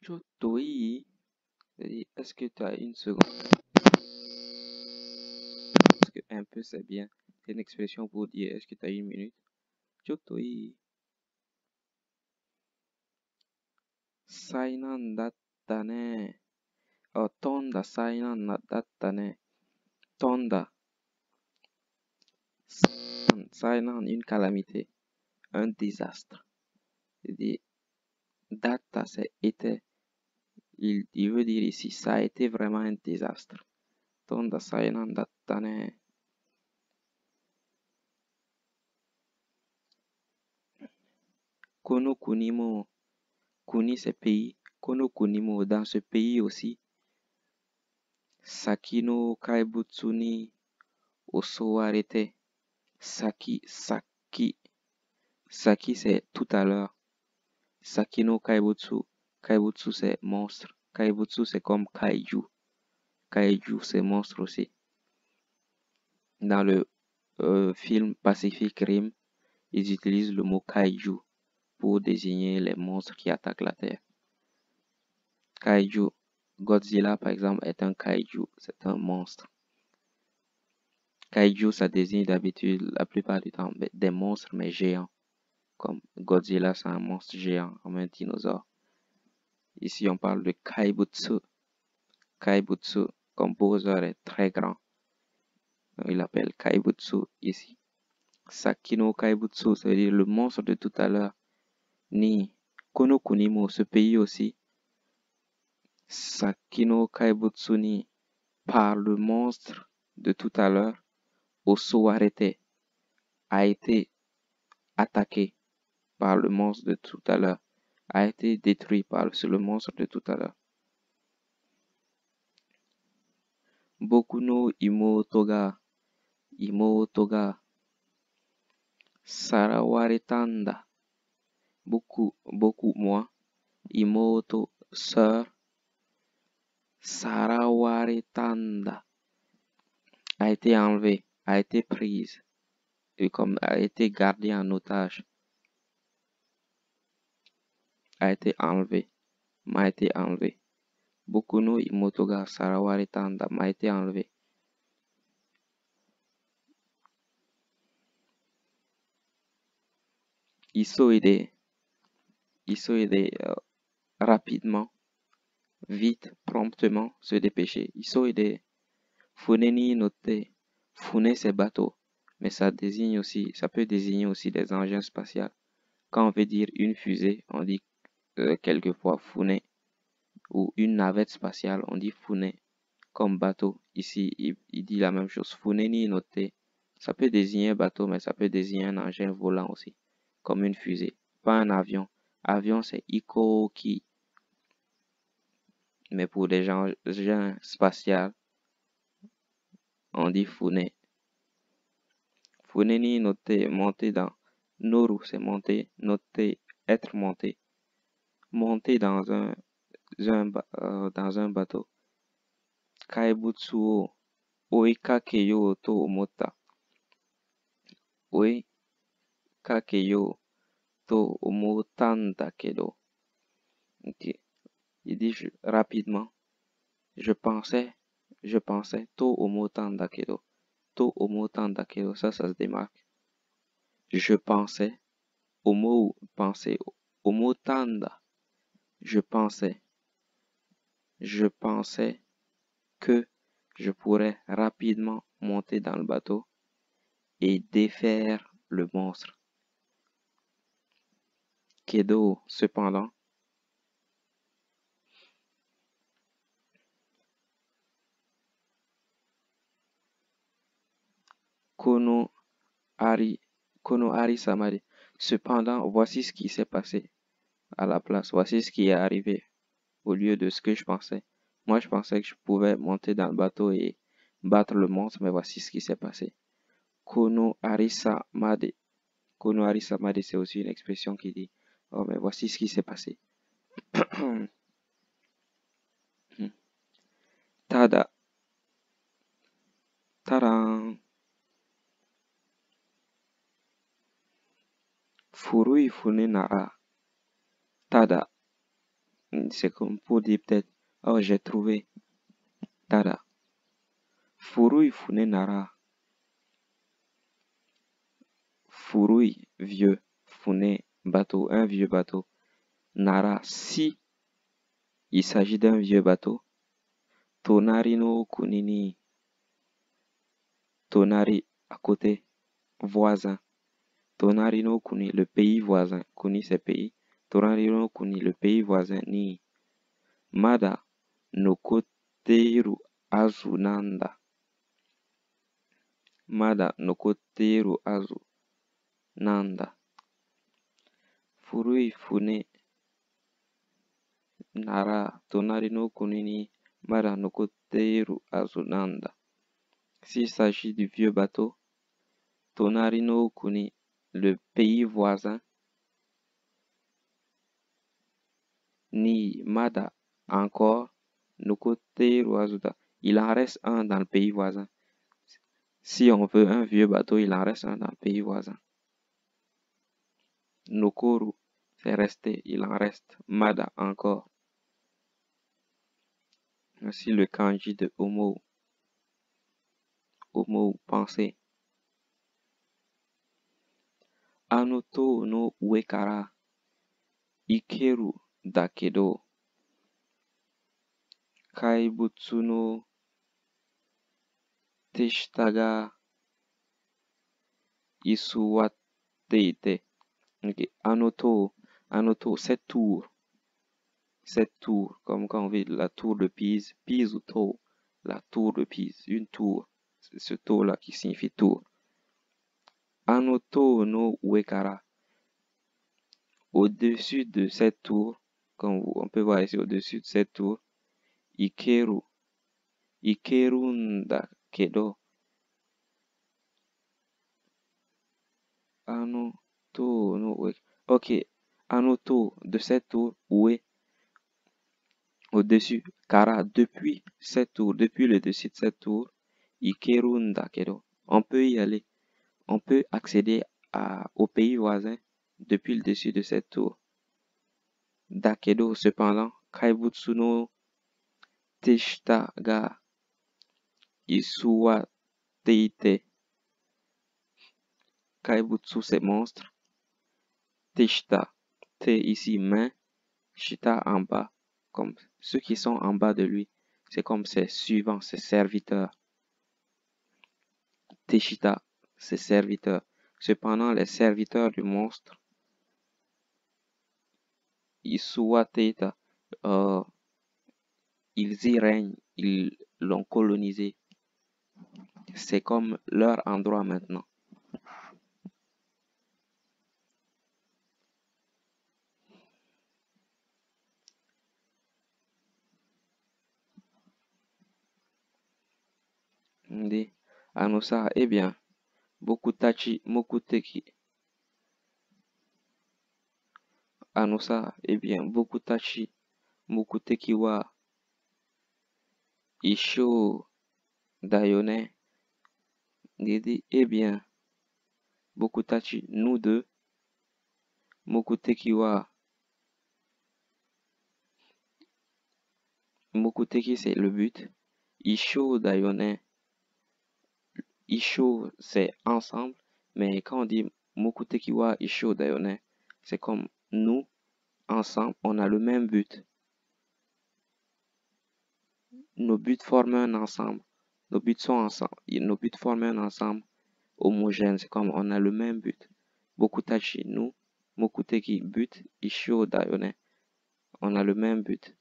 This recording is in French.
Chotoi, c'est-à-dire, est-ce que tu as une seconde? Parce que un peu c'est bien. C'est une expression pour dire est-ce que tu as une minute? Chotoi. Sainan dattane. Oh, tonda sainan dattane. Tonda. Sainan, une calamité. Un désastre. C'est-à-dire, datta, c'est été. Il veut dire ici, ça a été vraiment un désastre. Tonda sainan dattane. Kono kunimo. Kuni c'est pays. Kono kunimo, dans ce pays aussi. Saki no kaibutsu ni osowarete. Saki, saki. Saki c'est tout à l'heure. Saki no kaibutsu. Kaibutsu c'est monstre. Kaibutsu c'est comme kaiju. Kaiju c'est monstre aussi. Dans le film Pacific Rim, ils utilisent le mot kaiju pour désigner les monstres qui attaquent la Terre. Kaiju. Godzilla par exemple est un kaiju. C'est un monstre. Kaiju, ça désigne d'habitude, la plupart du temps, des monstres, mais géants. Comme Godzilla, c'est un monstre géant, comme un dinosaure. Ici, on parle de Kaibutsu. Kaibutsu, composeur, est très grand. Donc, il appelle Kaibutsu ici. Sakino Kaibutsu, ça veut dire le monstre de tout à l'heure. Ni Kono Kunimo, ce pays aussi. Sakino Kaibutsu ni, par le monstre de tout à l'heure, Osowarete, a été attaqué par le monstre de tout à l'heure, a été détruit par le monstre de tout à l'heure. Boku no imoto ga sarawaretanda. Beaucoup, moi. Imoto, sœur. Sarawaretanda, a été enlevée, a été prise, et comme a été gardée en otage, a été enlevée, m'a été enlevée. Boku no imoto ga sarawaretanda, m'a été enlevée. Isoide, rapidement, vite, promptement, se dépêcher. Isoide, fune ni note, fune c'est bateau, mais ça peut désigner aussi des engins spatiaux. Quand on veut dire une fusée, on dit quelquefois fune, ou une navette spatiale, on dit fune, comme bateau. Ici, il dit la même chose. Fune ni note, ça peut désigner un bateau, mais ça peut désigner un engin volant aussi, comme une fusée. Pas un avion. Avion, c'est ikoki. Mais pour des engins spatials, on dit fune. Fune ni note, monter dans. Noru, c'est monter. Noter, être monté. Monter dans un bateau. Kaibutsu o oikakeyo to omota. Oikakeyo to omotanda kedo. Ok. Il dit rapidement. Je pensais. To omotanda kedo. To omotanda kedo. Ça se démarque. Je pensais. Omo, penser. Omotanda. Je pensais que je pourrais rapidement monter dans le bateau et défaire le monstre. Kedo, cependant, Kono Ari Samari. Cependant, voici ce qui s'est passé à la place. Voici ce qui est arrivé au lieu de ce que je pensais. Moi, je pensais que je pouvais monter dans le bateau et battre le monstre, mais voici ce qui s'est passé. Kono Ari Samade. Kono Ari Samade, c'est aussi une expression qui dit oh, mais voici ce qui s'est passé. Tada. Taran. Furui fune nara. Tada. C'est comme pour dire peut-être, oh, j'ai trouvé. Tada. Furui fune nara. Furui, vieux. Fune, bateau, un vieux bateau. Nara, si il s'agit d'un vieux bateau. Tonari no kunini. Tonari, à côté, voisin. Tonari no kuni, le pays voisin. Kuni, c'est pays. Tonari no kuni, le pays voisin. Ni. Mada, nokoteiru azunanda. Mada, nokoteiru azunanda. Furui fune nara. Tonari no kunini. Mada, nokoteiru azunanda. S'il s'agit du vieux bateau, Tonari no kuni, le pays voisin. Ni Mada, encore, Nokoteiru azuda. Il en reste un dans le pays voisin. Si on veut un vieux bateau, il en reste un dans le pays voisin. Nokoru, c'est resté, il en reste. Mada, encore. Voici le kanji de Homo. Homo, pensée. Anoto no uekara. Ikeru dakedo. Kaibutsu no teshitaga isuwateite. Okay. Anoto, cette tour. Cette tour, comme quand on dit la tour de Pise, Pise ou tour, la tour de Pise, une tour, c'est ce tour-là qui signifie tour. Anoto no uekara, au-dessus de cette tour, comme on peut voir ici au-dessus de cette tour, Ikeru, Ikerunda kedo, Anoto no uekara, ok, Anoto de cette tour, ue, au-dessus, Kara, depuis cette tour, depuis le dessus de cette tour, Ikerunda kedo, on peut y aller. On peut accéder au pays voisin depuis le dessus de cette tour. Dakedo, cependant, Kaibutsu no Teshita ga Isuwateite. Kaibutsu, c'est monstre. Teshita, Te ici main. Shita en bas, comme ceux qui sont en bas de lui. C'est comme ses suivants, ses serviteurs. Teshita, ses serviteurs. Cependant, les serviteurs du monstre, Isuwateita, ils y règnent, ils l'ont colonisé. C'est comme leur endroit maintenant. Ndi Anosa, eh bien, Bokutachi Mokuteki. Anosa, eh bien, Bokutachi Mokuteki wa Isho Dayone. Ndi eh bien, Bokutachi, nous deux, Mokuteki wa. Mokuteki, c'est le but. Isho Dayone. Isho, c'est ensemble. Mais quand on dit Mokuteki wa Isho Dayone, c'est comme nous, ensemble, on a le même but. Nos buts forment un ensemble. Nos buts sont ensemble. Nos buts forment un ensemble homogène. C'est comme on a le même but. Bokutachi, nous. Mokuteki, but. Ishio, Dayone. On a le même but.